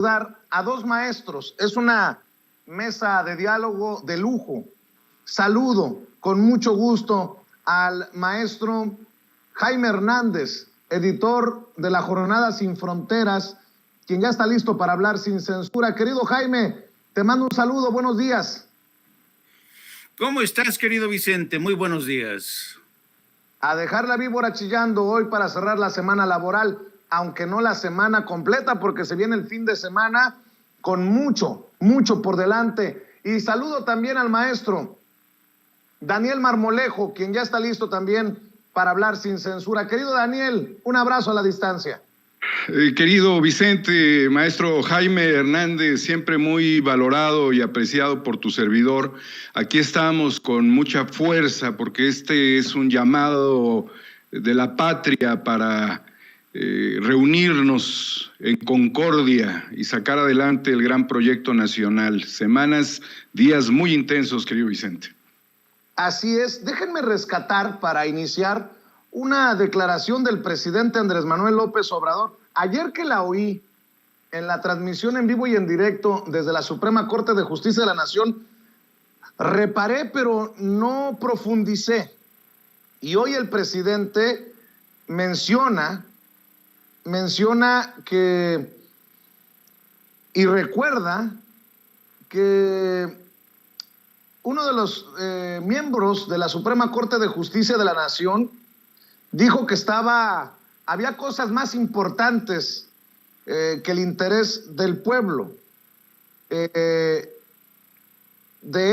saludar a dos maestros. Es una mesa de diálogo de lujo. Saludo con mucho gusto al maestro Jaime Hernández, editor de la Jornada Sin Fronteras, quien ya está listo para hablar sin censura. Querido Jaime, te mando un saludo, buenos días. ¿Cómo estás, querido Vicente? Muy buenos días. A dejar la víbora chillando hoy para cerrar la semana laboral, aunque no la semana completa, porque se viene el fin de semana con mucho por delante. Y saludo también al maestro Daniel Marmolejo, quien ya está listo también para hablar sin censura. Querido Daniel, un abrazo a la distancia. Querido Vicente, maestro Jaime Hernández, siempre muy valorado y apreciado por tu servidor. Aquí estamos con mucha fuerza porque este es un llamado de la patria para reunirnos en concordia y sacar adelante el gran proyecto nacional. Semanas, días muy intensos, querido Vicente. Así es. Déjenme rescatar para iniciar una declaración del presidente Andrés Manuel López Obrador. Ayer que la oí en la transmisión en vivo y en directo desde la Suprema Corte de Justicia de la Nación, reparé pero no profundicé. Y hoy el presidente menciona que y recuerda que uno de los miembros de la Suprema Corte de Justicia de la Nación dijo que había cosas más importantes que el interés del pueblo. De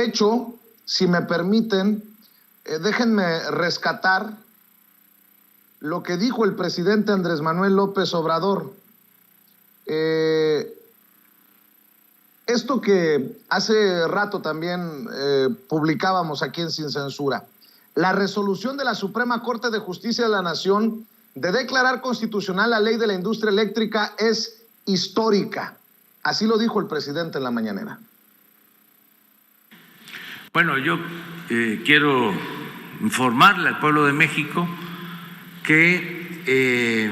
hecho, si me permiten, déjenme rescatar lo que dijo el presidente Andrés Manuel López Obrador. Esto que hace rato también publicábamos aquí en Sin Censura. La resolución de la Suprema Corte de Justicia de la Nación de declarar constitucional la ley de la industria eléctrica es histórica. Así lo dijo el presidente en la mañanera. Bueno, yo quiero informarle al pueblo de México que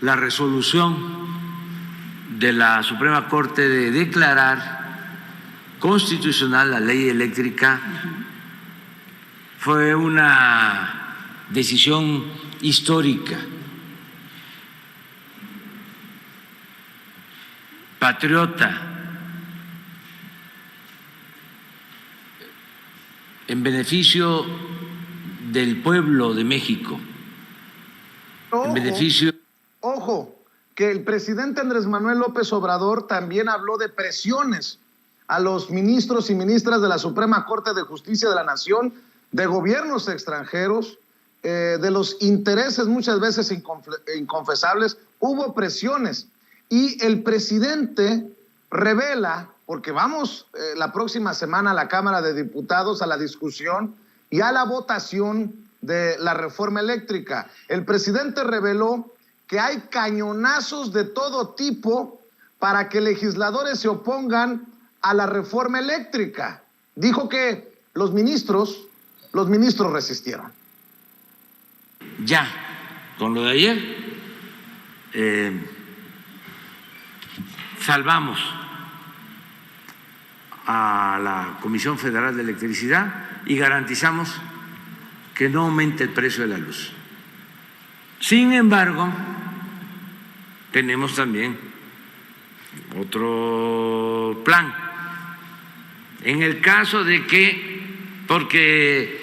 la resolución de la Suprema Corte de declarar constitucional la ley eléctrica fue una decisión histórica, patriota, en beneficio del pueblo de México, en beneficio... Ojo, que el presidente Andrés Manuel López Obrador también habló de presiones a los ministros y ministras de la Suprema Corte de Justicia de la Nación, de gobiernos extranjeros, de los intereses muchas veces inconfesables. Hubo presiones y el presidente revela, porque vamos la próxima semana a la Cámara de Diputados a la discusión y a la votación de la reforma eléctrica. El presidente reveló que hay cañonazos de todo tipo para que legisladores se opongan a la reforma eléctrica. Dijo que los ministros resistieron. Ya, con lo de ayer, salvamos a la Comisión Federal de Electricidad y garantizamos que no aumente el precio de la luz. Sin embargo, tenemos también otro plan. En el caso de que, porque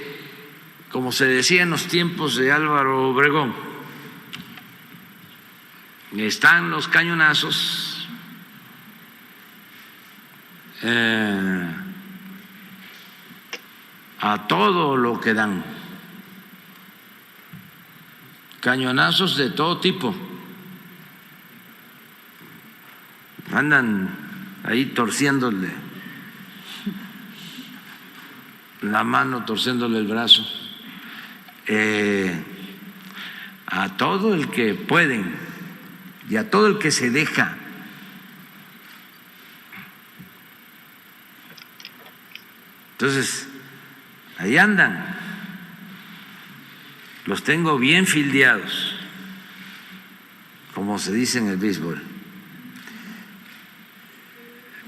como se decía en los tiempos de Álvaro Obregón, están los cañonazos a todo lo que dan, cañonazos de todo tipo, andan ahí torciéndole la mano, torciéndole el brazo a todo el que pueden y a todo el que se deja. Entonces, ahí andan, los tengo bien fildeados, como se dice en el béisbol.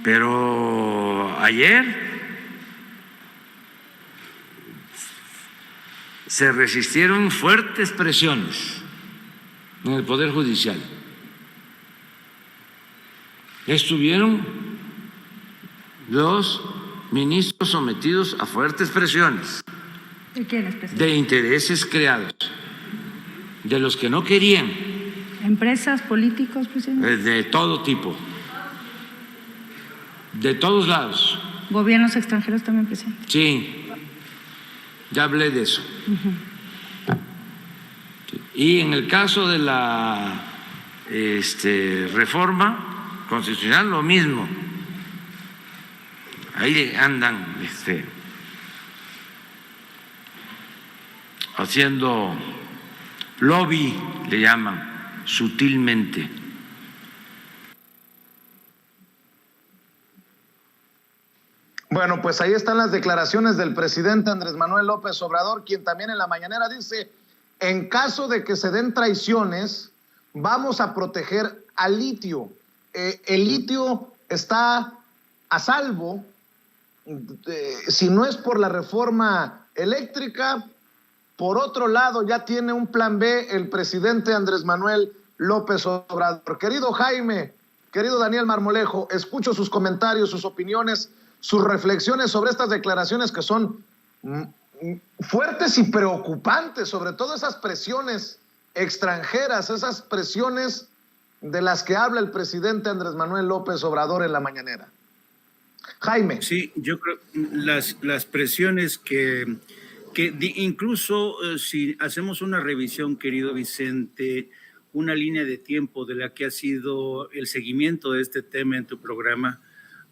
Pero ayer se resistieron fuertes presiones en el Poder Judicial. Estuvieron los ministros sometidos a fuertes presiones. ¿De quiénes, presidente? De intereses creados, de los que no querían. ¿Empresas, políticos, presidente? De todo tipo, de todos lados. ¿Gobiernos extranjeros también, presidente? Sí, ya hablé de eso. Y en el caso de la reforma constitucional, lo mismo. Ahí andan haciendo lobby, le llaman, sutilmente. Bueno, pues ahí están las declaraciones del presidente Andrés Manuel López Obrador, quien también en la mañanera dice: en caso de que se den traiciones, vamos a proteger al litio. El litio está a salvo, si no es por la reforma eléctrica. Por otro lado, ya tiene un plan B el presidente Andrés Manuel López Obrador. Querido Jaime, querido Daniel Marmolejo, escucho sus comentarios, sus opiniones, sus reflexiones sobre estas declaraciones que son fuertes y preocupantes, sobre todo esas presiones extranjeras, esas presiones de las que habla el presidente Andrés Manuel López Obrador en la mañanera. Jaime. Sí, yo creo las presiones que incluso si hacemos una revisión, querido Vicente, una línea de tiempo de la que ha sido el seguimiento de este tema en tu programa,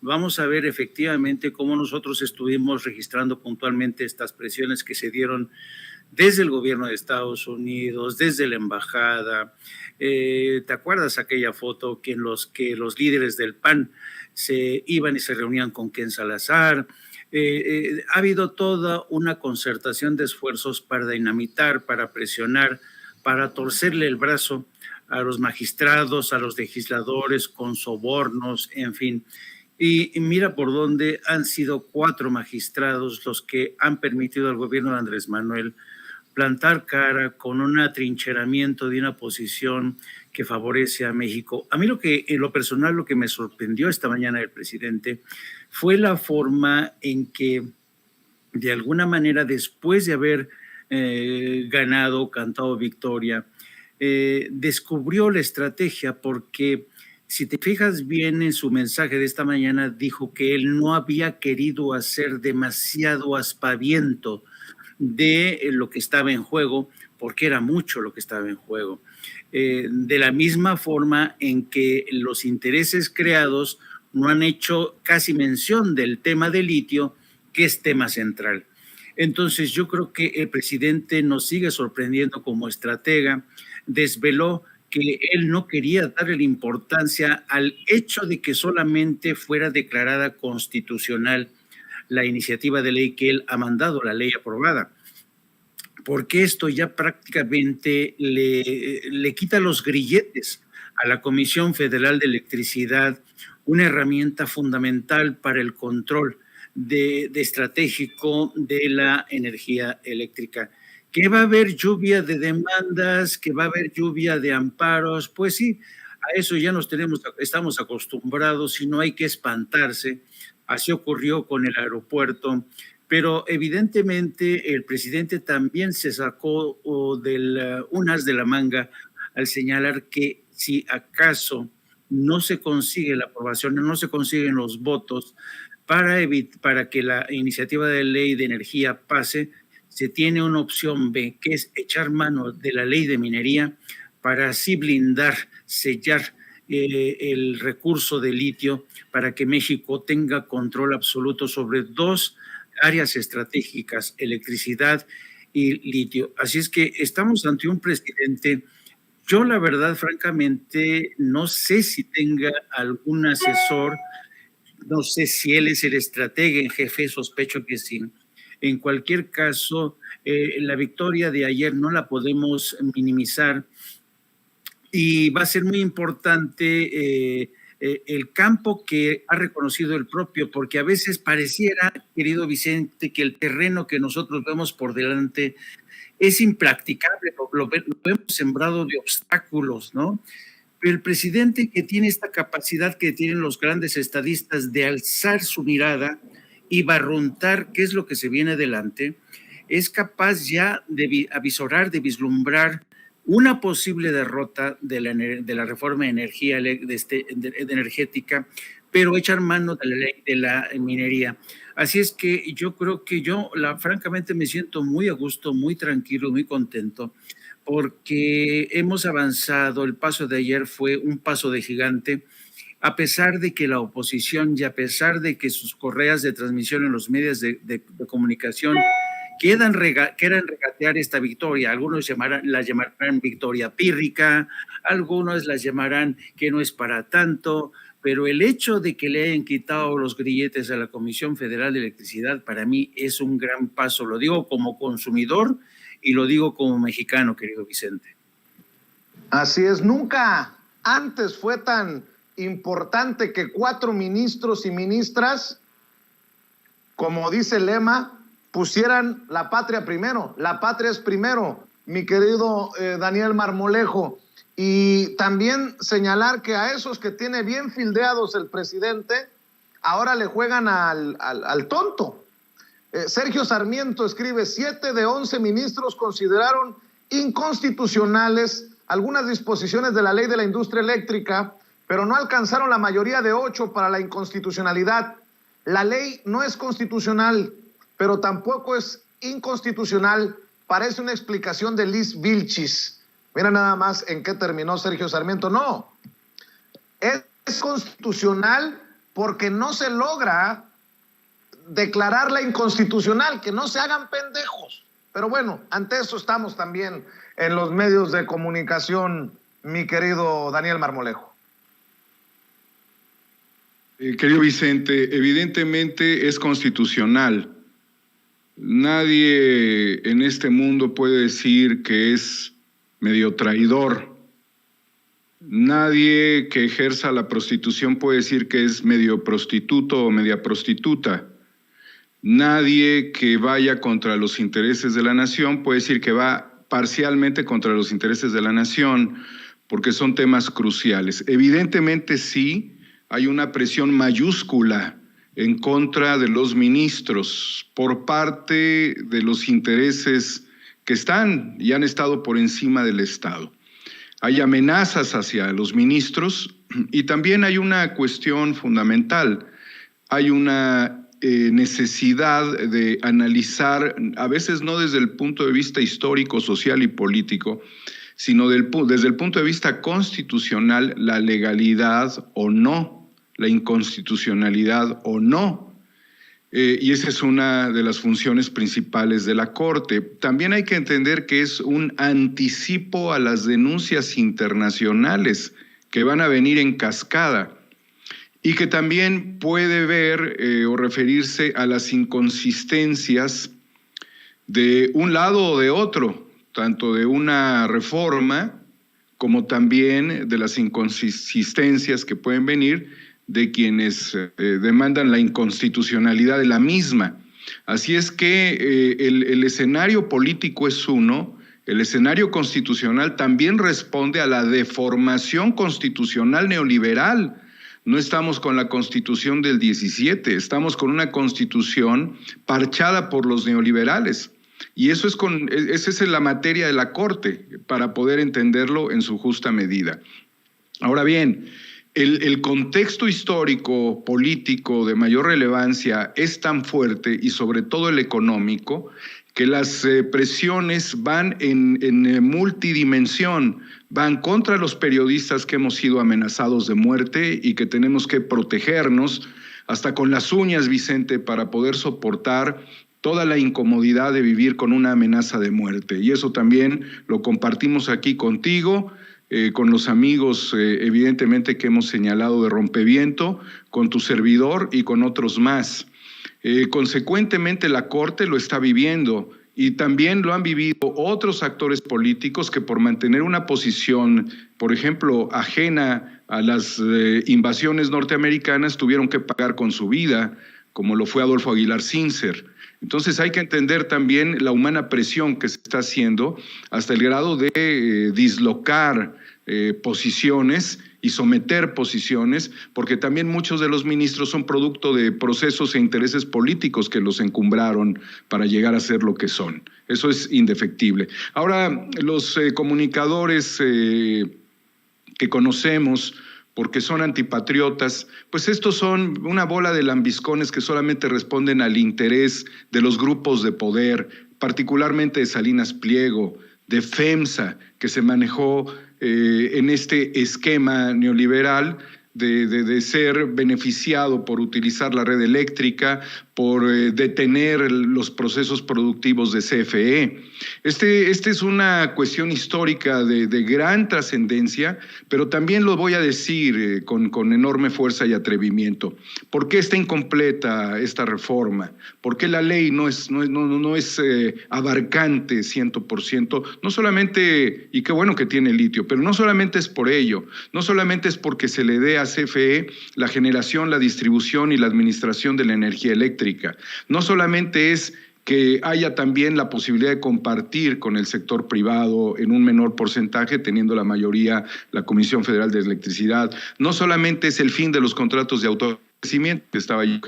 vamos a ver efectivamente cómo nosotros estuvimos registrando puntualmente estas presiones que se dieron desde el gobierno de Estados Unidos, desde la embajada. ¿Te acuerdas aquella foto en los que los líderes del PAN se iban y se reunían con Ken Salazar? Ha habido toda una concertación de esfuerzos para dinamitar, para presionar, para torcerle el brazo a los magistrados, a los legisladores con sobornos, en fin. Y mira por dónde han sido 4 magistrados los que han permitido al gobierno de Andrés Manuel plantar cara con un atrincheramiento de una posición que favorece a México. A mí en lo personal, lo que me sorprendió esta mañana del presidente fue la forma en que, de alguna manera, después de haber ganado, cantado victoria, descubrió la estrategia, porque si te fijas bien en su mensaje de esta mañana, dijo que él no había querido hacer demasiado aspaviento de lo que estaba en juego, porque era mucho lo que estaba en juego. De la misma forma en que los intereses creados no han hecho casi mención del tema del litio, que es tema central. Entonces yo creo que el presidente nos sigue sorprendiendo como estratega. Desveló que él no quería darle la importancia al hecho de que solamente fuera declarada constitucional la iniciativa de ley que él ha mandado, la ley aprobada, porque esto ya prácticamente le quita los grilletes a la Comisión Federal de Electricidad, una herramienta fundamental para el control de estratégico de la energía eléctrica. ¿Que va a haber lluvia de demandas? ¿Que va a haber lluvia de amparos? Pues sí, a eso ya estamos acostumbrados y no hay que espantarse. Así ocurrió con el aeropuerto, pero evidentemente el presidente también se sacó un as de la manga al señalar que si acaso no se consigue la aprobación, no se consiguen los votos para que la iniciativa de ley de energía pase, se tiene una opción B, que es echar mano de la ley de minería para así blindar, sellar el recurso de litio, para que México tenga control absoluto sobre 2 áreas estratégicas, electricidad y litio. Así es que estamos ante un presidente. Yo la verdad, francamente, no sé si tenga algún asesor, no sé si él es el estratega en jefe, sospecho que sí. En cualquier caso, la victoria de ayer no la podemos minimizar y va a ser muy importante el campo que ha reconocido el propio, porque a veces pareciera, querido Vicente, que el terreno que nosotros vemos por delante es impracticable, lo vemos sembrado de obstáculos, ¿no? Pero el presidente, que tiene esta capacidad que tienen los grandes estadistas de alzar su mirada y barruntar qué es lo que se viene adelante, es capaz ya de avisorar, de vislumbrar una posible derrota de la reforma de energía energética, pero echar mano de la ley de la minería. Así es que yo creo que francamente me siento muy a gusto, muy tranquilo, muy contento, porque hemos avanzado. El paso de ayer fue un paso de gigante, a pesar de que la oposición y a pesar de que sus correas de transmisión en los medios de comunicación quieran regatear esta victoria. Algunos la llamarán victoria pírrica, algunos las llamarán que no es para tanto, pero el hecho de que le hayan quitado los grilletes a la Comisión Federal de Electricidad, para mí es un gran paso. Lo digo como consumidor y lo digo como mexicano, querido Vicente. Así es, nunca antes fue tan importante que 4 ministros y ministras, como dice el lema, pusieran la patria primero. La patria es primero, mi querido Daniel Marmolejo. Y también señalar que a esos que tiene bien fildeados el presidente, ahora le juegan al tonto. Sergio Sarmiento escribe: 7 de 11 ministros consideraron inconstitucionales algunas disposiciones de la ley de la industria eléctrica, pero no alcanzaron la mayoría de 8 para la inconstitucionalidad. La ley no es constitucional, pero tampoco es inconstitucional. Parece una explicación de Liz Vilchis. Mira nada más en qué terminó Sergio Sarmiento. No, es constitucional porque no se logra declararla inconstitucional, que no se hagan pendejos. Pero bueno, ante eso estamos también en los medios de comunicación, mi querido Daniel Marmolejo. Querido Vicente, evidentemente es constitucional. Nadie en este mundo puede decir que es medio traidor. Nadie que ejerza la prostitución puede decir que es medio prostituto o media prostituta. Nadie que vaya contra los intereses de la nación puede decir que va parcialmente contra los intereses de la nación, porque son temas cruciales. Evidentemente sí, hay una presión mayúscula en contra de los ministros por parte de los intereses que están y han estado por encima del Estado. Hay amenazas hacia los ministros y también hay una cuestión fundamental. Hay una necesidad de analizar, a veces no desde el punto de vista histórico, social y político, sino desde el punto de vista constitucional, la legalidad o no, la inconstitucionalidad o no. Y esa es una de las funciones principales de la Corte. También hay que entender que es un anticipo a las denuncias internacionales que van a venir en cascada y que también puede ver o referirse a las inconsistencias de un lado o de otro, tanto de una reforma como también de las inconsistencias que pueden venir de quienes demandan la inconstitucionalidad de la misma. Así es que el escenario político es uno, el escenario constitucional también responde a la deformación constitucional neoliberal. No estamos con la Constitución del 17, estamos con una Constitución parchada por los neoliberales. Y esa es la materia de la Corte, para poder entenderlo en su justa medida. Ahora bien, el contexto histórico, político de mayor relevancia es tan fuerte, y sobre todo el económico, que las presiones van en multidimensión, van contra los periodistas que hemos sido amenazados de muerte y que tenemos que protegernos hasta con las uñas, Vicente, para poder soportar toda la incomodidad de vivir con una amenaza de muerte. Y eso también lo compartimos aquí contigo, con los amigos, evidentemente, que hemos señalado de Rompeviento, con tu servidor y con otros más. Consecuentemente, la Corte lo está viviendo y también lo han vivido otros actores políticos que, por mantener una posición, por ejemplo, ajena a las invasiones norteamericanas tuvieron que pagar con su vida, como lo fue Adolfo Aguilar Sincer. Entonces hay que entender también la humana presión que se está haciendo hasta el grado de dislocar posiciones y someter posiciones, porque también muchos de los ministros son producto de procesos e intereses políticos que los encumbraron para llegar a ser lo que son. Eso es indefectible. Ahora, los comunicadores que conocemos, porque son antipatriotas, pues estos son una bola de lambiscones que solamente responden al interés de los grupos de poder, particularmente de Salinas Pliego, de FEMSA, que se manejó en este esquema neoliberal de ser beneficiado por utilizar la red eléctrica, por detener los procesos productivos de CFE. Este es una cuestión histórica de gran trascendencia, pero también lo voy a decir con enorme fuerza y atrevimiento. ¿Por qué está incompleta esta reforma? ¿Por qué la ley no es abarcante 100%? No solamente, y qué bueno que tiene litio, pero no solamente es por ello, no solamente es porque se le dé a CFE la generación, la distribución y la administración de la energía eléctrica. No solamente es que haya también la posibilidad de compartir con el sector privado en un menor porcentaje, teniendo la mayoría la Comisión Federal de Electricidad. No solamente es el fin de los contratos de autoabastecimiento que estaba yo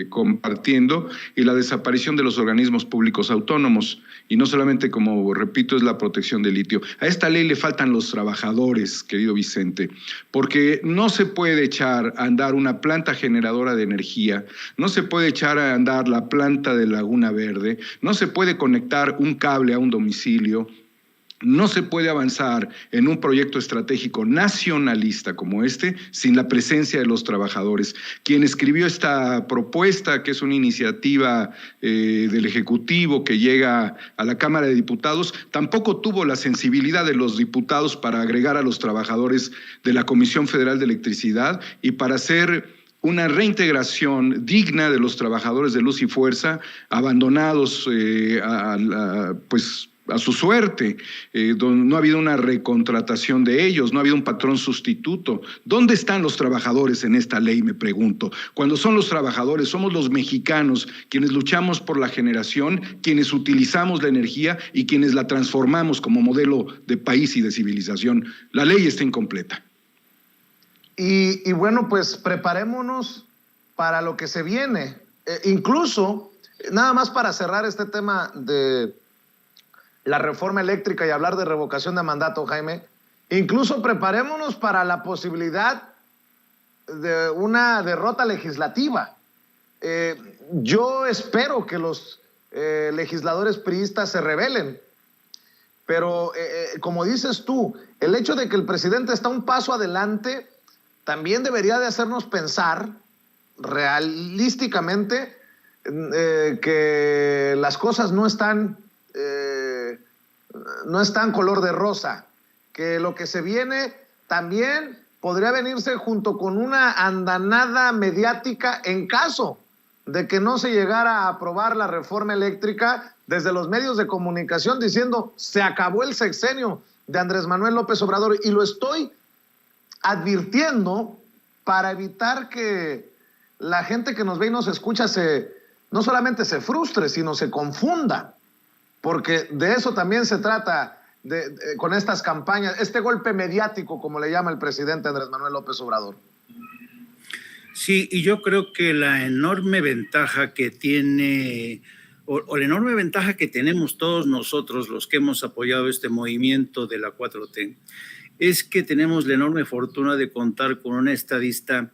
compartiendo, y la desaparición de los organismos públicos autónomos. Y no solamente, como repito, es la protección del litio. A esta ley le faltan los trabajadores, querido Vicente, porque no se puede echar a andar una planta generadora de energía, no se puede echar a andar la planta de Laguna Verde, no se puede conectar un cable a un domicilio. No se puede avanzar en un proyecto estratégico nacionalista como este sin la presencia de los trabajadores. Quien escribió esta propuesta, que es una iniciativa del Ejecutivo que llega a la Cámara de Diputados, tampoco tuvo la sensibilidad de los diputados para agregar a los trabajadores de la Comisión Federal de Electricidad y para hacer una reintegración digna de los trabajadores de Luz y Fuerza, abandonados a su suerte, donde no ha habido una recontratación de ellos, no ha habido un patrón sustituto. ¿Dónde están los trabajadores en esta ley, me pregunto? Cuando son los trabajadores, somos los mexicanos quienes luchamos por la generación, quienes utilizamos la energía y quienes la transformamos como modelo de país y de civilización. La ley está incompleta. Y bueno, pues preparémonos para lo que se viene. Incluso, nada más para cerrar este tema de la reforma eléctrica y hablar de revocación de mandato, Jaime, incluso preparémonos para la posibilidad de una derrota legislativa. Yo espero que los legisladores priistas se rebelen, pero como dices tú, el hecho de que el presidente está un paso adelante también debería de hacernos pensar realísticamente que las cosas no están color de rosa, que lo que se viene también podría venirse junto con una andanada mediática en caso de que no se llegara a aprobar la reforma eléctrica desde los medios de comunicación diciendo se acabó el sexenio de Andrés Manuel López Obrador, y lo estoy advirtiendo para evitar que la gente que nos ve y nos escucha no solamente se frustre, sino se confunda. Porque de eso también se trata con estas campañas, este golpe mediático, como le llama el presidente Andrés Manuel López Obrador. Sí, y yo creo que la enorme ventaja que tiene, o la enorme ventaja que tenemos todos nosotros, los que hemos apoyado este movimiento de la 4T, es que tenemos la enorme fortuna de contar con una estadista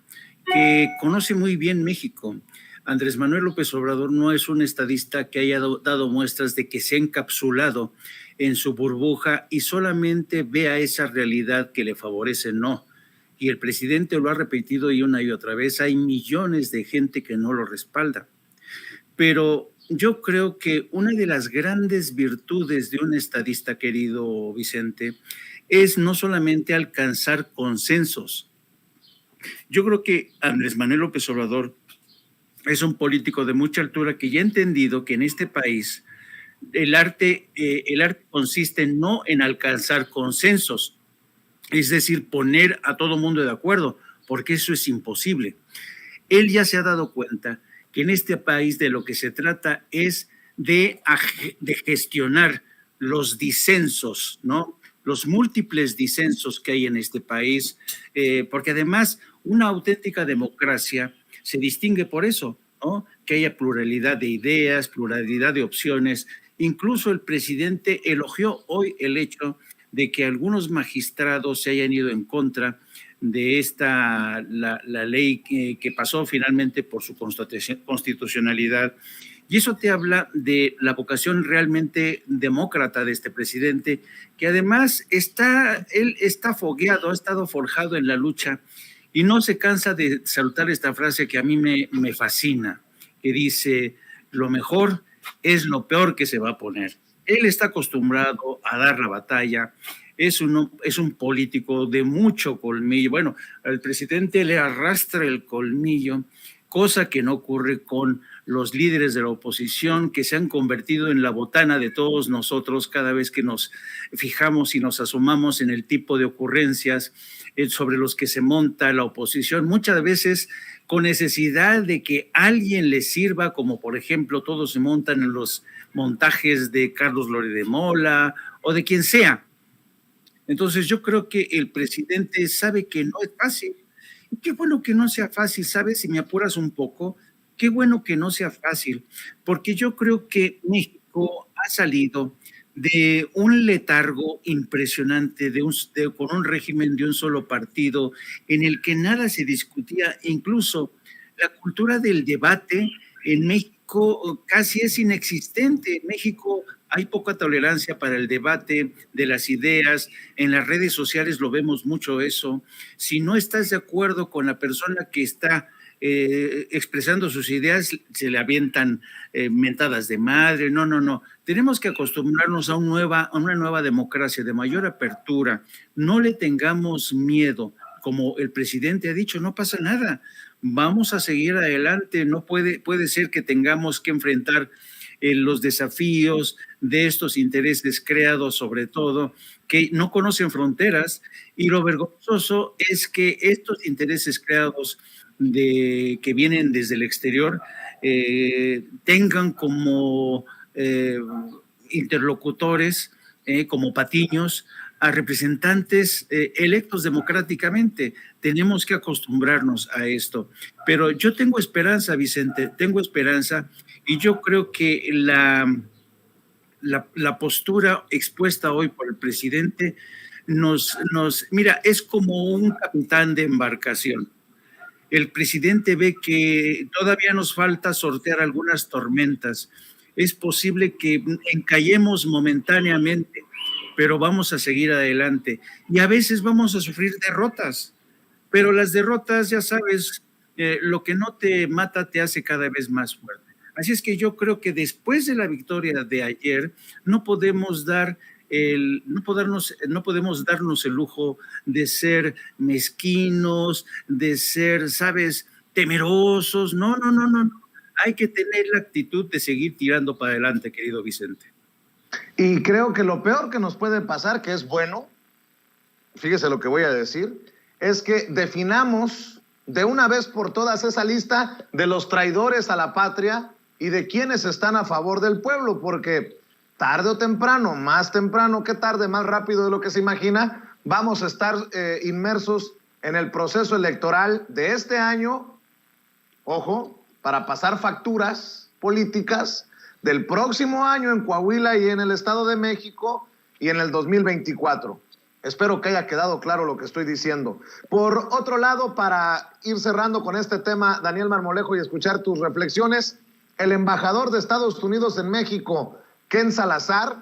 que conoce muy bien México. Andrés Manuel López Obrador no es un estadista que haya dado muestras de que se ha encapsulado en su burbuja y solamente vea esa realidad que le favorece, no. Y el presidente lo ha repetido y una y otra vez, hay millones de gente que no lo respalda. Pero yo creo que una de las grandes virtudes de un estadista, querido Vicente, es no solamente alcanzar consensos. Yo creo que Andrés Manuel López Obrador es un político de mucha altura que ya ha entendido que en este país el arte consiste no en alcanzar consensos, es decir, poner a todo mundo de acuerdo, porque eso es imposible. Él ya se ha dado cuenta que en este país de lo que se trata es de gestionar los disensos, ¿no? Los múltiples disensos que hay en este país, porque además una auténtica democracia se distingue por eso, ¿no? Que haya pluralidad de ideas, pluralidad de opciones. Incluso el presidente elogió hoy el hecho de que algunos magistrados se hayan ido en contra de la ley que pasó finalmente por su constitucionalidad. Y eso te habla de la vocación realmente demócrata de este presidente, que además él está fogueado, ha estado forjado en la lucha y no se cansa de saltar esta frase que a mí me fascina, que dice, lo mejor es lo peor que se va a poner. Él está acostumbrado a dar la batalla, es un político de mucho colmillo. Bueno, al presidente le arrastra el colmillo, cosa que no ocurre con los líderes de la oposición, que se han convertido en la botana de todos nosotros cada vez que nos fijamos y nos asomamos en el tipo de ocurrencias sobre los que se monta la oposición, muchas veces con necesidad de que alguien les sirva, como por ejemplo todos se montan en los montajes de Carlos Loret de Mola o de quien sea. Entonces yo creo que el presidente sabe que no es fácil. Y qué bueno que no sea fácil, ¿sabes? Si me apuras un poco, qué bueno que no sea fácil, porque yo creo que México ha salido de un letargo impresionante, con un régimen de un solo partido, en el que nada se discutía, incluso la cultura del debate en México casi es inexistente. En México hay poca tolerancia para el debate de las ideas, en las redes sociales lo vemos mucho eso. Si no estás de acuerdo con la persona que está expresando sus ideas, se le avientan mentadas de madre. No. Tenemos que acostumbrarnos a una nueva democracia de mayor apertura. No le tengamos miedo. Como el presidente ha dicho, no pasa nada. Vamos a seguir adelante. No puede ser que tengamos que enfrentar los desafíos de estos intereses creados, sobre todo, que no conocen fronteras. Y lo vergonzoso es que estos intereses creados que vienen desde el exterior tengan como interlocutores, como patiños, a representantes electos democráticamente. Tenemos que acostumbrarnos a esto. Pero yo tengo esperanza, Vicente, tengo esperanza, y yo creo que la postura expuesta hoy por el presidente mira, es como un capitán de embarcación. El presidente ve que todavía nos falta sortear algunas tormentas. Es posible que encallemos momentáneamente, pero vamos a seguir adelante. Y a veces vamos a sufrir derrotas, pero las derrotas, ya sabes, lo que no te mata te hace cada vez más fuerte. Así es que yo creo que después de la victoria de ayer, no podemos darnos el lujo de ser mezquinos, de ser, sabes, temerosos. No. Hay que tener la actitud de seguir tirando para adelante, querido Vicente. Y creo que lo peor que nos puede pasar, que es bueno, fíjese lo que voy a decir, es que definamos de una vez por todas esa lista de los traidores a la patria y de quienes están a favor del pueblo, porque tarde o temprano, más temprano que tarde, más rápido de lo que se imagina, vamos a estar inmersos en el proceso electoral de este año, ojo, para pasar facturas políticas del próximo año en Coahuila y en el Estado de México y en el 2024. Espero que haya quedado claro lo que estoy diciendo. Por otro lado, para ir cerrando con este tema, Daniel Marmolejo, y escuchar tus reflexiones, el embajador de Estados Unidos en México, Ken Salazar,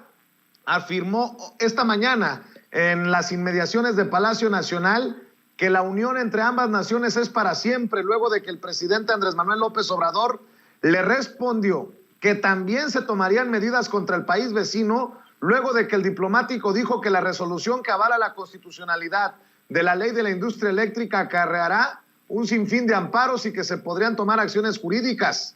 afirmó esta mañana en las inmediaciones de Palacio Nacional que la unión entre ambas naciones es para siempre, luego de que el presidente Andrés Manuel López Obrador le respondió que también se tomarían medidas contra el país vecino, luego de que el diplomático dijo que la resolución que avala la constitucionalidad de la ley de la industria eléctrica acarreará un sinfín de amparos y que se podrían tomar acciones jurídicas.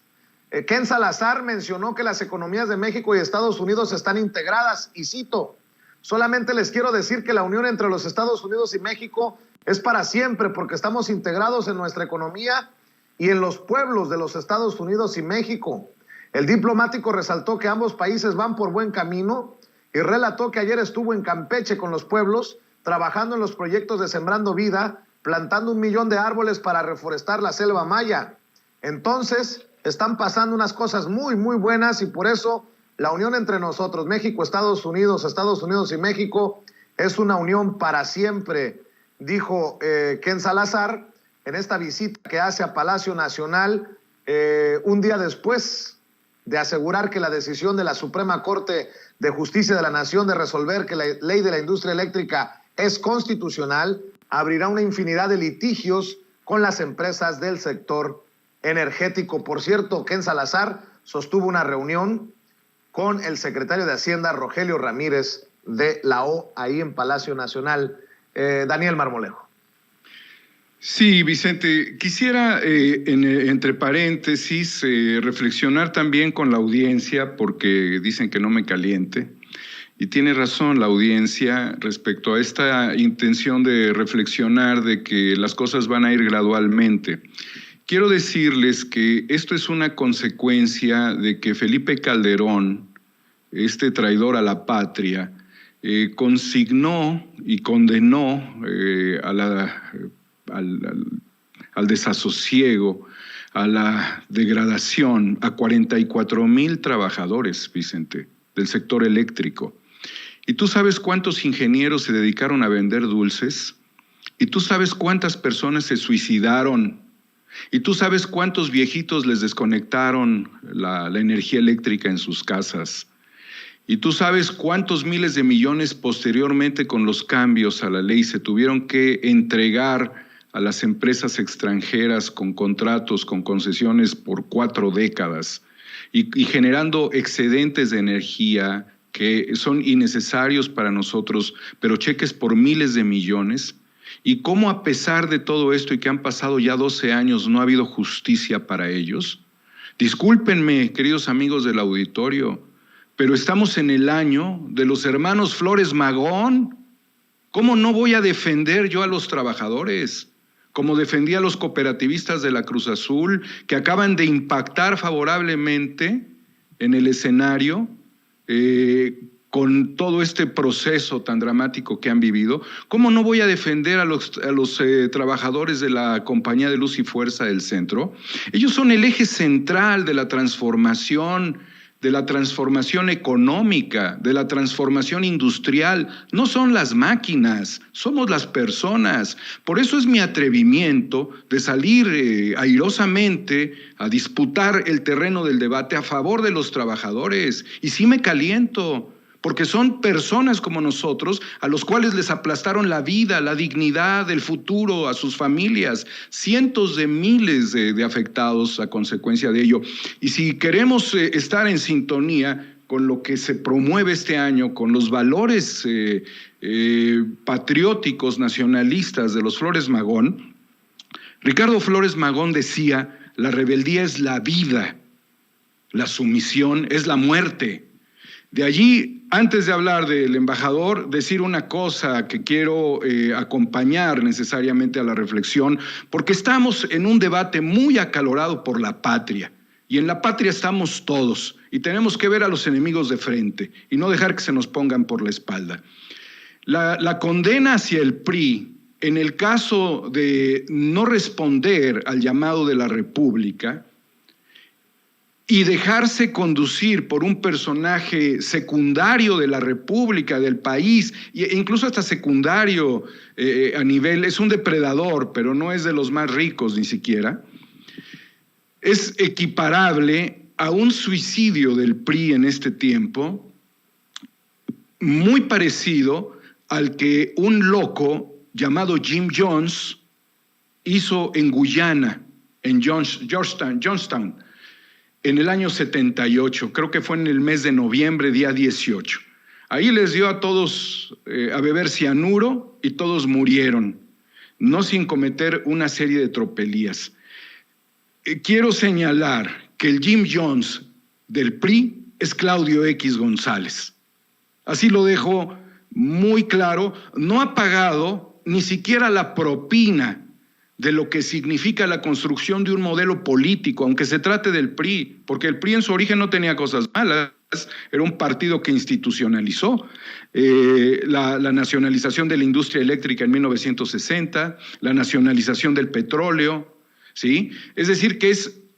Ken Salazar mencionó que las economías de México y Estados Unidos están integradas, y cito, Solamente les quiero decir que la unión entre los Estados Unidos y México es para siempre, porque estamos integrados en nuestra economía y en los pueblos de los Estados Unidos y México. El diplomático resaltó que ambos países van por buen camino y relató que ayer estuvo en Campeche con los pueblos, trabajando en los proyectos de Sembrando Vida, plantando 1 millón de árboles para reforestar la selva maya. Entonces, están pasando unas cosas muy, muy buenas, y por eso la unión entre nosotros, México, Estados Unidos y México, es una unión para siempre, dijo Ken Salazar en esta visita que hace a Palacio Nacional un día después de asegurar que la decisión de la Suprema Corte de Justicia de la Nación de resolver que la ley de la industria eléctrica es constitucional, abrirá una infinidad de litigios con las empresas del sector energético. Por cierto, Ken Salazar sostuvo una reunión con el secretario de Hacienda, Rogelio Ramírez, de la O, ahí en Palacio Nacional. Daniel Marmolejo. Sí, Vicente, quisiera, entre paréntesis, reflexionar también con la audiencia, porque dicen que no me caliente, y tiene razón la audiencia respecto a esta intención de reflexionar de que las cosas van a ir gradualmente. Quiero decirles que esto es una consecuencia de que Felipe Calderón, este traidor a la patria, consignó y condenó al desasosiego, a la degradación, a 44,000 trabajadores, Vicente, del sector eléctrico. ¿Y tú sabes cuántos ingenieros se dedicaron a vender dulces? ¿Y tú sabes cuántas personas se suicidaron? ¿Y tú sabes cuántos viejitos les desconectaron la energía eléctrica en sus casas? ¿Y tú sabes cuántos miles de millones posteriormente con los cambios a la ley se tuvieron que entregar a las empresas extranjeras con contratos, con concesiones por 4 décadas y generando excedentes de energía que son innecesarios para nosotros, pero cheques por miles de millones? ¿Y cómo, a pesar de todo esto y que han pasado ya 12 años, no ha habido justicia para ellos? Discúlpenme, queridos amigos del auditorio, pero estamos en el año de los hermanos Flores Magón. ¿Cómo no voy a defender yo a los trabajadores? Como defendí a los cooperativistas de la Cruz Azul, que acaban de impactar favorablemente en el escenario con todo este proceso tan dramático que han vivido. ¿Cómo no voy a defender a los trabajadores de la Compañía de Luz y Fuerza del Centro? Ellos son el eje central de la transformación económica, de la transformación industrial. No son las máquinas, somos las personas. Por eso es mi atrevimiento de salir airosamente a disputar el terreno del debate a favor de los trabajadores. Y sí me caliento, porque son personas como nosotros a los cuales les aplastaron la vida, la dignidad, el futuro, a sus familias, cientos de miles de afectados a consecuencia de ello. Y si queremos estar en sintonía con lo que se promueve este año, con los valores patrióticos, nacionalistas de los Flores Magón, Ricardo Flores Magón decía: la rebeldía es la vida, la sumisión es la muerte. De allí, antes de hablar del embajador, decir una cosa que quiero acompañar necesariamente a la reflexión, porque estamos en un debate muy acalorado por la patria, y en la patria estamos todos, y tenemos que ver a los enemigos de frente, y no dejar que se nos pongan por la espalda. La condena hacia el PRI, en el caso de no responder al llamado de la República, y dejarse conducir por un personaje secundario de la República, del país, e incluso hasta secundario a nivel, es un depredador, pero no es de los más ricos ni siquiera, es equiparable a un suicidio del PRI en este tiempo, muy parecido al que un loco llamado Jim Jones hizo en Guyana, en Johnstown, en el año 78, creo que fue en el mes de noviembre, día 18. Ahí les dio a todos a beber cianuro y todos murieron, no sin cometer una serie de tropelías. Quiero señalar que el Jim Jones del PRI es Claudio X González. Así lo dejo muy claro, no ha pagado ni siquiera la propina de lo que significa la construcción de un modelo político, aunque se trate del PRI, porque el PRI en su origen no tenía cosas malas, era un partido que institucionalizó la nacionalización de la industria eléctrica en 1960, la nacionalización del petróleo, ¿sí? Es decir, que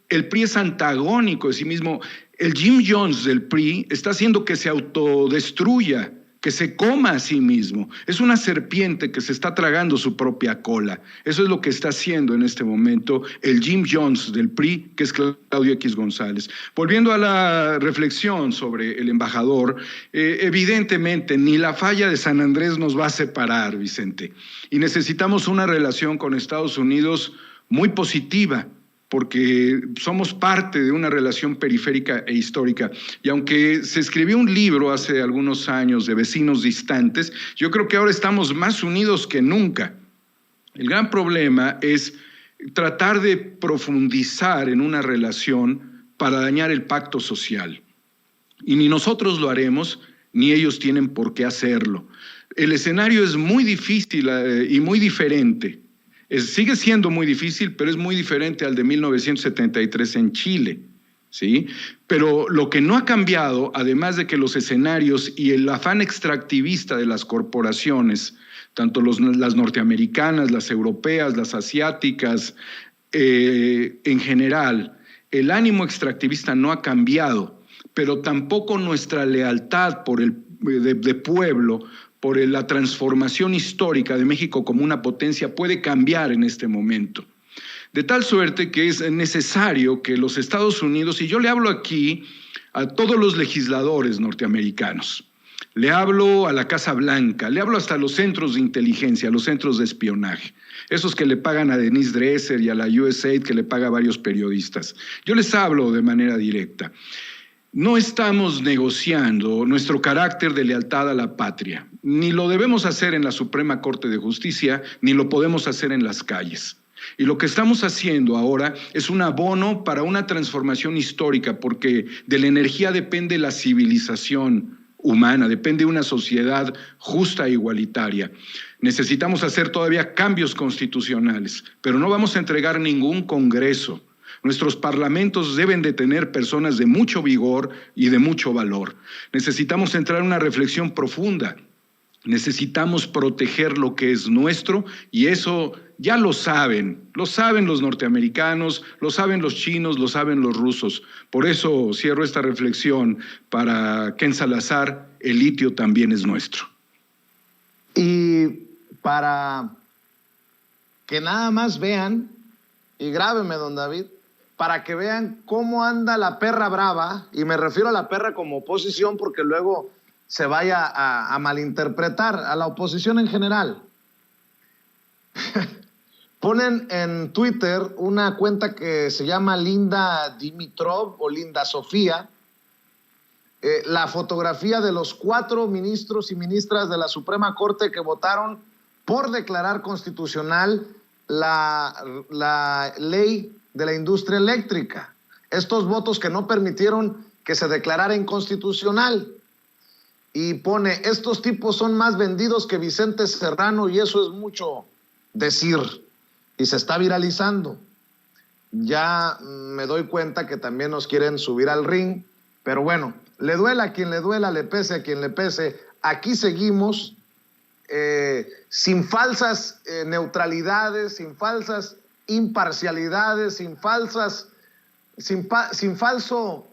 el PRI es antagónico de sí mismo. El Jim Jones del PRI está haciendo que se autodestruya, que se coma a sí mismo. Es una serpiente que se está tragando su propia cola. Eso es lo que está haciendo en este momento el Jim Jones del PRI, que es Claudio X González. Volviendo a la reflexión sobre el embajador, evidentemente ni la falla de San Andrés nos va a separar, Vicente. Y necesitamos una relación con Estados Unidos muy positiva, porque somos parte de una relación periférica e histórica. Y aunque se escribió un libro hace algunos años de Vecinos Distantes, yo creo que ahora estamos más unidos que nunca. El gran problema es tratar de profundizar en una relación para dañar el pacto social. Y ni nosotros lo haremos, ni ellos tienen por qué hacerlo. El escenario es muy difícil y muy diferente. Sigue siendo muy difícil, pero es muy diferente al de 1973 en Chile, ¿sí? Pero lo que no ha cambiado, además de que los escenarios y el afán extractivista de las corporaciones, tanto las norteamericanas, las europeas, las asiáticas, en general, el ánimo extractivista no ha cambiado, pero tampoco nuestra lealtad de pueblo, por la transformación histórica de México como una potencia puede cambiar en este momento. De tal suerte que es necesario que los Estados Unidos, y yo le hablo aquí a todos los legisladores norteamericanos, le hablo a la Casa Blanca, le hablo hasta a los centros de inteligencia, a los centros de espionaje, esos que le pagan a Denise Dresser y a la USAID que le paga a varios periodistas. Yo les hablo de manera directa. No estamos negociando nuestro carácter de lealtad a la patria. Ni lo debemos hacer en la Suprema Corte de Justicia, ni lo podemos hacer en las calles. Y lo que estamos haciendo ahora es un abono para una transformación histórica, porque de la energía depende la civilización humana, depende una sociedad justa e igualitaria. Necesitamos hacer todavía cambios constitucionales, pero no vamos a entregar ningún Congreso. Nuestros parlamentos deben de tener personas de mucho vigor y de mucho valor. Necesitamos entrar en una reflexión profunda. Necesitamos proteger lo que es nuestro y eso ya lo saben los norteamericanos, lo saben los chinos, lo saben los rusos. Por eso cierro esta reflexión para Ken Salazar, el litio también es nuestro. Y para que nada más vean, y grábeme, don David, para que vean cómo anda la perra brava, y me refiero a la perra como oposición porque luego se vaya a malinterpretar, a la oposición en general. Ponen en Twitter una cuenta que se llama Linda Dimitrov o Linda Sofía, la fotografía de los 4 ministros y ministras de la Suprema Corte que votaron por declarar constitucional la ley de la industria eléctrica. Estos votos que no permitieron que se declarara inconstitucional. Y pone, estos tipos son más vendidos que Vicente Serrano y eso es mucho decir. Y se está viralizando. Ya me doy cuenta que también nos quieren subir al ring, pero bueno, le duela a quien le duela, le pese a quien le pese. Aquí seguimos sin falsas neutralidades, sin falsas imparcialidades, sin falso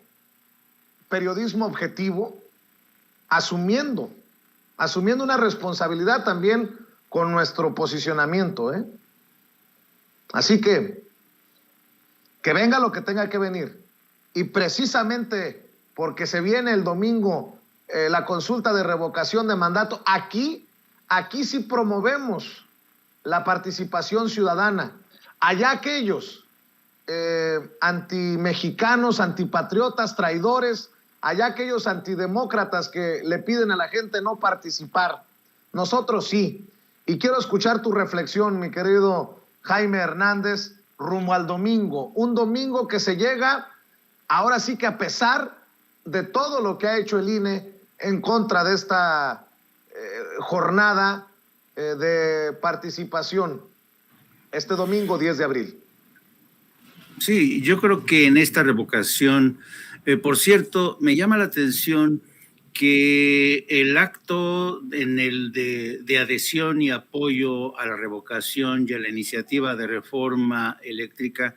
periodismo objetivo, asumiendo una responsabilidad también con nuestro posicionamiento, Así que venga lo que tenga que venir. Y precisamente porque se viene el domingo la consulta de revocación de mandato, aquí sí promovemos la participación ciudadana. Allá aquellos antimexicanos, antipatriotas, traidores, allá aquellos antidemócratas que le piden a la gente no participar. Nosotros sí. Y quiero escuchar tu reflexión, mi querido Jaime Hernández, rumbo al domingo. Un domingo que se llega, ahora sí que a pesar de todo lo que ha hecho el INE en contra de esta jornada de participación este domingo 10 de abril. Sí, yo creo que en esta revocación, por cierto, me llama la atención que el acto en el de adhesión y apoyo a la revocación y a la iniciativa de reforma eléctrica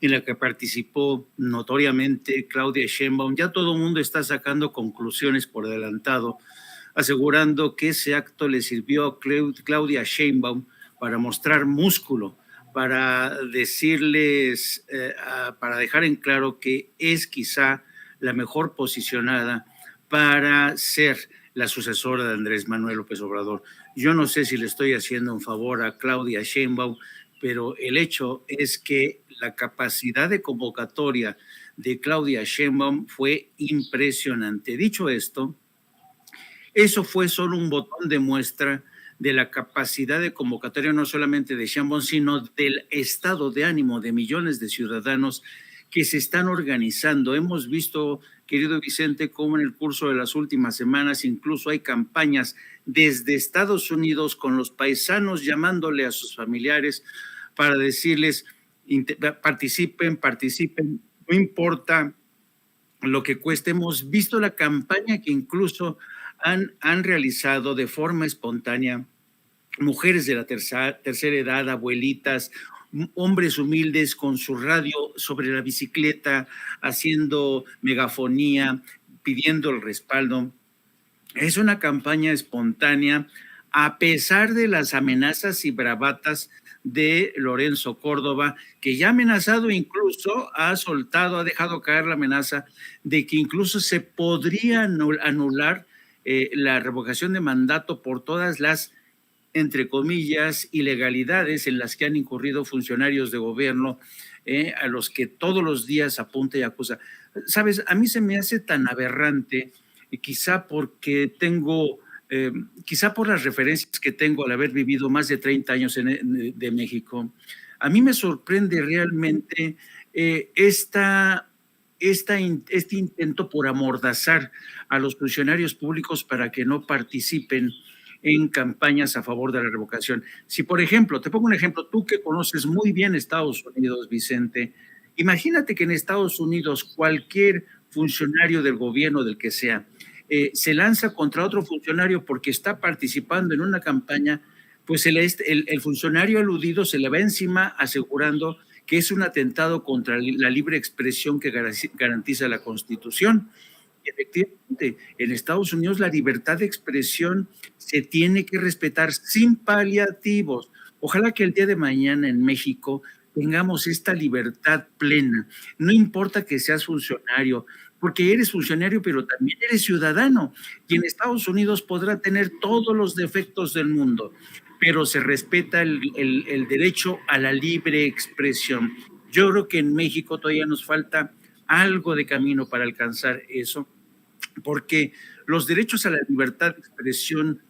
en la que participó notoriamente Claudia Sheinbaum, ya todo el mundo está sacando conclusiones por adelantado, asegurando que ese acto le sirvió a Claudia Sheinbaum para mostrar músculo, para decirles, para dejar en claro que es quizá la mejor posicionada para ser la sucesora de Andrés Manuel López Obrador. Yo no sé si le estoy haciendo un favor a Claudia Sheinbaum, pero el hecho es que la capacidad de convocatoria de Claudia Sheinbaum fue impresionante. Dicho esto, eso fue solo un botón de muestra de la capacidad de convocatoria no solamente de Sheinbaum, sino del estado de ánimo de millones de ciudadanos que se están organizando. Hemos visto, querido Vicente, cómo en el curso de las últimas semanas incluso hay campañas desde Estados Unidos con los paisanos llamándole a sus familiares para decirles participen, no importa lo que cueste. Hemos visto la campaña que incluso han realizado de forma espontánea mujeres de la tercera edad, abuelitas, hombres humildes con su radio sobre la bicicleta, haciendo megafonía, pidiendo el respaldo. Es una campaña espontánea, a pesar de las amenazas y bravatas de Lorenzo Córdoba, que ya ha amenazado, incluso ha dejado caer la amenaza de que incluso se podría anular la revocación de mandato por todas las, entre comillas, ilegalidades en las que han incurrido funcionarios de gobierno, a los que todos los días apunta y acusa. Sabes, a mí se me hace tan aberrante, quizá porque quizá por las referencias que tengo al haber vivido más de 30 años de México, a mí me sorprende realmente este intento por amordazar a los funcionarios públicos para que no participen en campañas a favor de la revocación. Si, por ejemplo, te pongo un ejemplo, tú que conoces muy bien Estados Unidos, Vicente, imagínate que en Estados Unidos cualquier funcionario del gobierno, del que sea, se lanza contra otro funcionario porque está participando en una campaña, pues el funcionario aludido se le va encima asegurando que es un atentado contra la libre expresión que garantiza la Constitución. Y efectivamente, en Estados Unidos la libertad de expresión se tiene que respetar sin paliativos. Ojalá que el día de mañana en México tengamos esta libertad plena. No importa que seas funcionario, porque eres funcionario, pero también eres ciudadano. Y en Estados Unidos podrá tener todos los defectos del mundo, pero se respeta el derecho a la libre expresión. Yo creo que en México todavía nos falta algo de camino para alcanzar eso, porque los derechos a la libertad de expresión,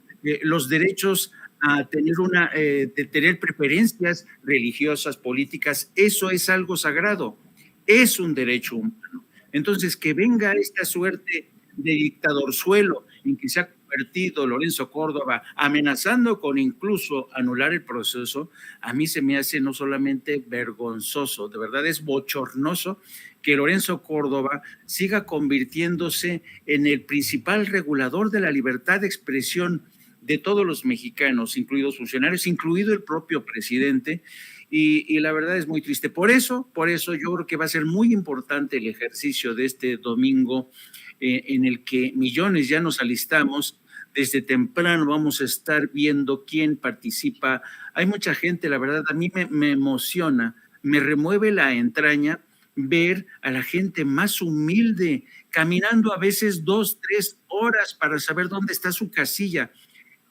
los derechos a tener preferencias religiosas, políticas, eso es algo sagrado, es un derecho humano. Entonces, que venga esta suerte de dictadorzuelo en que se ha convertido Lorenzo Córdoba, amenazando con incluso anular el proceso, a mí se me hace no solamente vergonzoso, de verdad es bochornoso que Lorenzo Córdoba siga convirtiéndose en el principal regulador de la libertad de expresión de todos los mexicanos, incluidos funcionarios, incluido el propio presidente, y la verdad es muy triste. Por eso yo creo que va a ser muy importante el ejercicio de este domingo, en el que millones ya nos alistamos. Desde temprano vamos a estar viendo quién participa. Hay mucha gente, la verdad, a mí me emociona, me remueve la entraña ver a la gente más humilde caminando a veces 2, 3 horas para saber dónde está su casilla.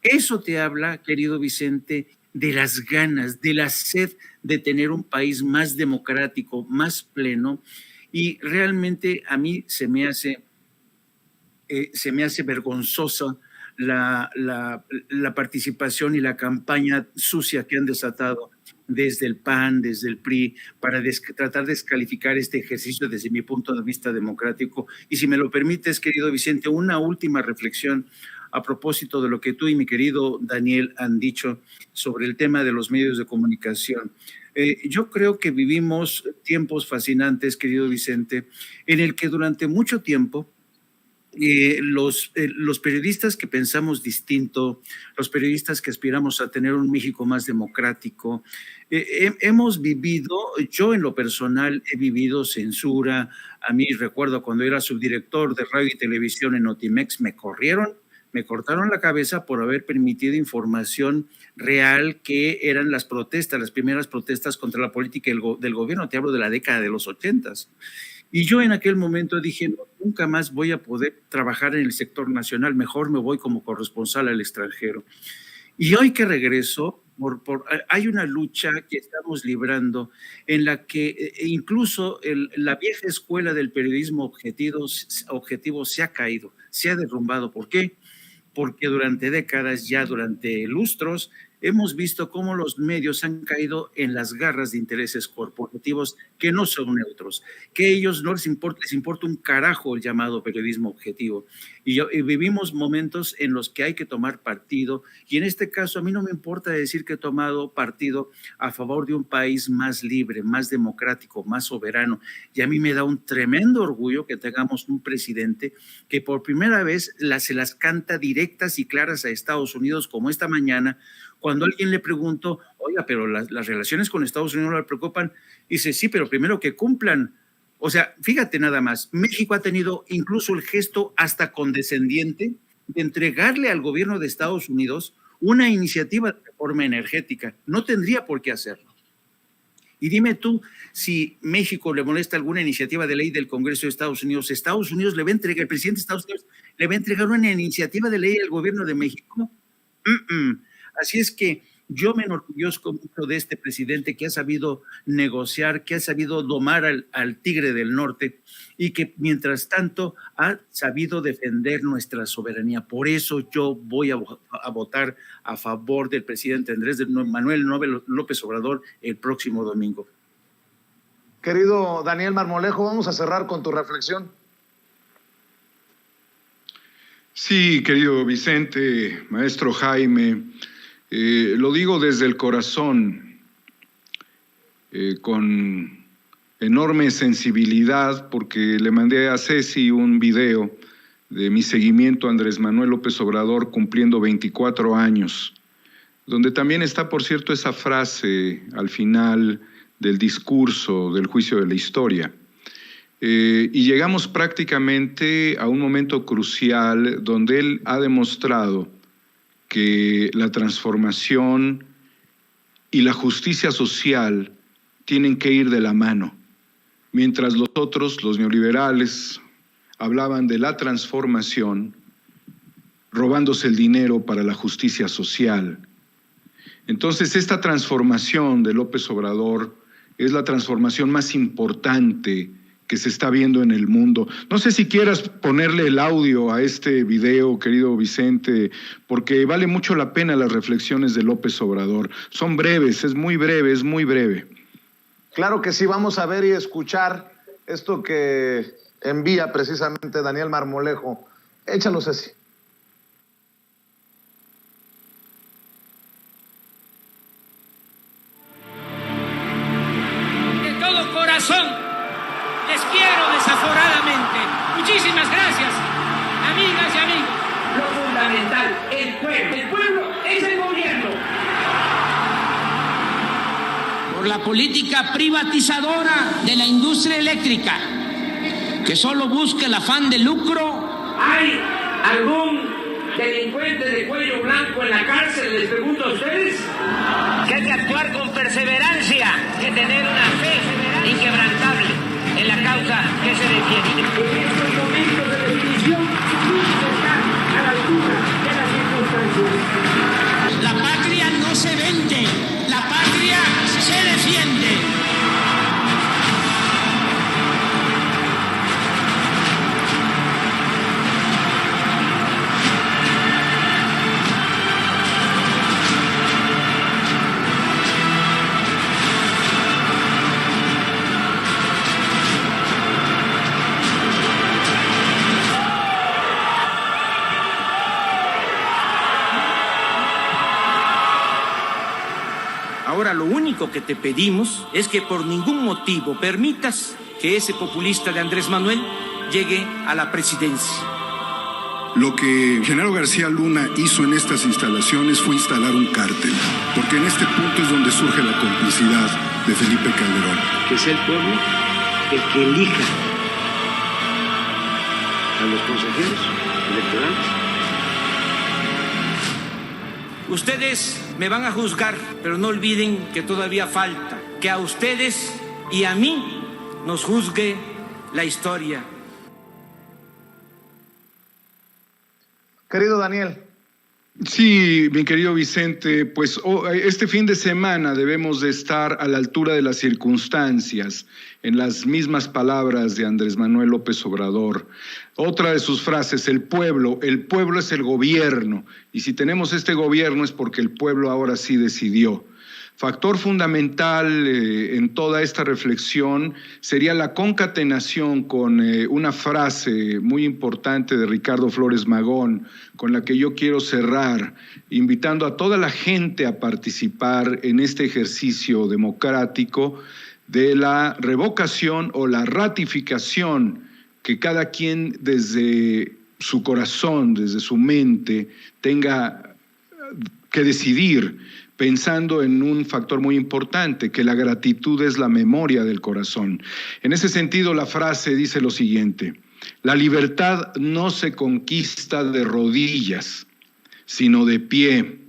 Eso te habla, querido Vicente, de las ganas, de la sed de tener un país más democrático, más pleno, y realmente a mí se me hace vergonzosa la participación y la campaña sucia que han desatado desde el PAN, desde el PRI, para tratar de descalificar este ejercicio desde mi punto de vista democrático. Y si me lo permites, querido Vicente, una última reflexión. a propósito de lo que tú y mi querido Daniel han dicho sobre el tema de los medios de comunicación. Yo creo que vivimos tiempos fascinantes, querido Vicente, en el que durante mucho tiempo los periodistas que pensamos distinto, los periodistas que aspiramos a tener un México más democrático, hemos vivido, yo en lo personal he vivido censura. A mí recuerdo cuando era subdirector de radio y televisión en Notimex, me cortaron la cabeza por haber permitido información real que eran las protestas, las primeras protestas contra la política del gobierno. Te hablo de la década de los 80s. Y yo en aquel momento dije, no, nunca más voy a poder trabajar en el sector nacional, mejor me voy como corresponsal al extranjero. Y hoy que regreso, hay una lucha que estamos librando en la que incluso la vieja escuela del periodismo objetivo se ha caído, se ha derrumbado. ¿Por qué? Porque durante décadas, ya durante lustros, hemos visto cómo los medios han caído en las garras de intereses corporativos que no son neutros, que a ellos no les importa un carajo el llamado periodismo objetivo. Y vivimos momentos en los que hay que tomar partido, y en este caso a mí no me importa decir que he tomado partido a favor de un país más libre, más democrático, más soberano, y a mí me da un tremendo orgullo que tengamos un presidente que por primera vez se las canta directas y claras a Estados Unidos, como esta mañana, cuando alguien le preguntó, oiga, pero las relaciones con Estados Unidos no le preocupan, dice, sí, pero primero que cumplan. O sea, fíjate nada más, México ha tenido incluso el gesto hasta condescendiente de entregarle al gobierno de Estados Unidos una iniciativa de reforma energética. No tendría por qué hacerlo. Y dime tú, si México le molesta alguna iniciativa de ley del Congreso de Estados Unidos le va a entregar, el presidente de Estados Unidos le va a entregar una iniciativa de ley al gobierno de México. Así es que yo me enorgullezco mucho de este presidente que ha sabido negociar, que ha sabido domar al tigre del norte y que mientras tanto ha sabido defender nuestra soberanía. Por eso yo voy a votar a favor del presidente Andrés Manuel López Obrador el próximo domingo. Querido Daniel Marmolejo, vamos a cerrar con tu reflexión. Sí, querido Vicente, maestro Jaime, lo digo desde el corazón, con enorme sensibilidad, porque le mandé a Ceci un video de mi seguimiento a Andrés Manuel López Obrador cumpliendo 24 años, donde también está, por cierto, esa frase al final del discurso del juicio de la historia. Y llegamos prácticamente a un momento crucial donde él ha demostrado que la transformación y la justicia social tienen que ir de la mano. Mientras los otros, los neoliberales, hablaban de la transformación, robándose el dinero para la justicia social. Entonces, esta transformación de López Obrador es la transformación más importante que se está viendo en el mundo. No sé si quieras ponerle el audio a este video, querido Vicente, porque vale mucho la pena las reflexiones de López Obrador. Son breves, es muy breve, es muy breve. Claro que sí, vamos a ver y escuchar esto que envía precisamente Daniel Marmolejo. Échalo, Ceci. De todo corazón les quiero desaforadamente. Muchísimas gracias, amigas y amigos. Lo fundamental, el pueblo. El pueblo es el gobierno. Por la política privatizadora de la industria eléctrica, que solo busca el afán de lucro. ¿Hay algún delincuente de cuello blanco en la cárcel? Les pregunto a ustedes. Que hay que actuar con perseverancia, que tener una fe inquebrantable en la causa que se defiende. En estos momentos de definición, está a la altura de las circunstancias. La patria no se vende, la patria se defiende. Ahora lo único que te pedimos es que por ningún motivo permitas que ese populista de Andrés Manuel llegue a la presidencia. Lo que Genaro García Luna hizo en estas instalaciones fue instalar un cártel, porque en este punto es donde surge la complicidad de Felipe Calderón. Que sea el pueblo el que elija a los consejeros electorales. Ustedes me van a juzgar, pero no olviden que todavía falta que a ustedes y a mí nos juzgue la historia. Querido Daniel. Sí, mi querido Vicente, pues este fin de semana debemos de estar a la altura de las circunstancias, en las mismas palabras de Andrés Manuel López Obrador. Otra de sus frases, el pueblo es el gobierno, y si tenemos este gobierno es porque el pueblo ahora sí decidió. Factor fundamental en toda esta reflexión sería la concatenación con una frase muy importante de Ricardo Flores Magón, con la que yo quiero cerrar, invitando a toda la gente a participar en este ejercicio democrático de la revocación o la ratificación que cada quien desde su corazón, desde su mente, tenga que decidir, pensando en un factor muy importante, que la gratitud es la memoria del corazón. En ese sentido, la frase dice lo siguiente: la libertad no se conquista de rodillas, sino de pie,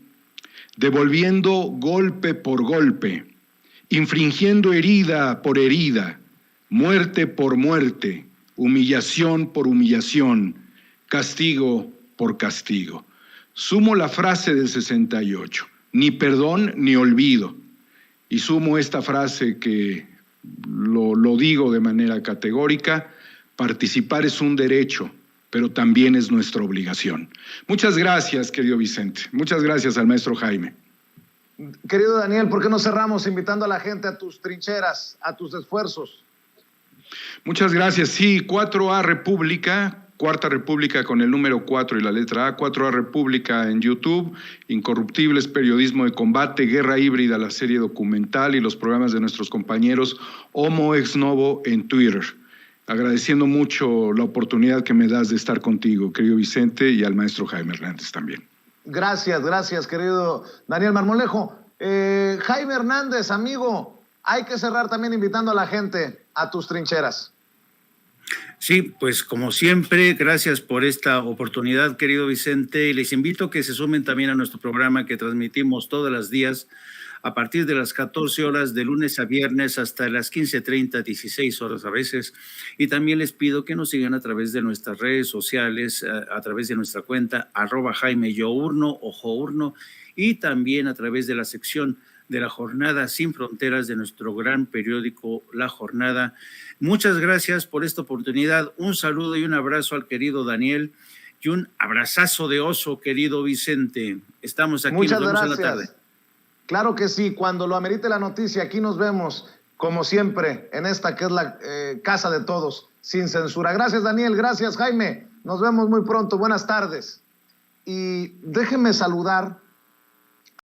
devolviendo golpe por golpe, infringiendo herida por herida, muerte por muerte, humillación por humillación, castigo por castigo. Sumo la frase del 68. Ni perdón ni olvido. Y sumo esta frase que lo digo de manera categórica: participar es un derecho, pero también es nuestra obligación. Muchas gracias, querido Vicente. Muchas gracias al maestro Jaime. Querido Daniel, ¿por qué no cerramos invitando a la gente a tus trincheras, a tus esfuerzos? Muchas gracias. Sí, 4A República, Cuarta República con el número 4 y la letra A, 4A República en YouTube, Incorruptibles, Periodismo de Combate, Guerra Híbrida, la serie documental y los programas de nuestros compañeros Homo Ex Novo en Twitter. Agradeciendo mucho la oportunidad que me das de estar contigo, querido Vicente, y al maestro Jaime Hernández también. Gracias, querido Daniel Marmolejo. Jaime Hernández, amigo, hay que cerrar también invitando a la gente a tus trincheras. Sí, pues como siempre, gracias por esta oportunidad, querido Vicente, y les invito a que se sumen también a nuestro programa que transmitimos todos los días a partir de las 14 horas de lunes a viernes hasta las 15:30, 16 horas a veces, y también les pido que nos sigan a través de nuestras redes sociales, a través de nuestra cuenta @JaimeYourno o Journo, y también a través de la sección de la Jornada Sin Fronteras de nuestro gran periódico La Jornada. Muchas gracias por esta oportunidad. Un saludo y un abrazo al querido Daniel y un abrazazo de oso, querido Vicente. Estamos aquí. Muchas nos vemos gracias. en la tarde. Claro que sí, cuando lo amerite la noticia, aquí nos vemos, como siempre, en esta que es la casa de todos, sin censura. Gracias, Daniel. Gracias, Jaime. Nos vemos muy pronto. Buenas tardes. Y déjenme saludar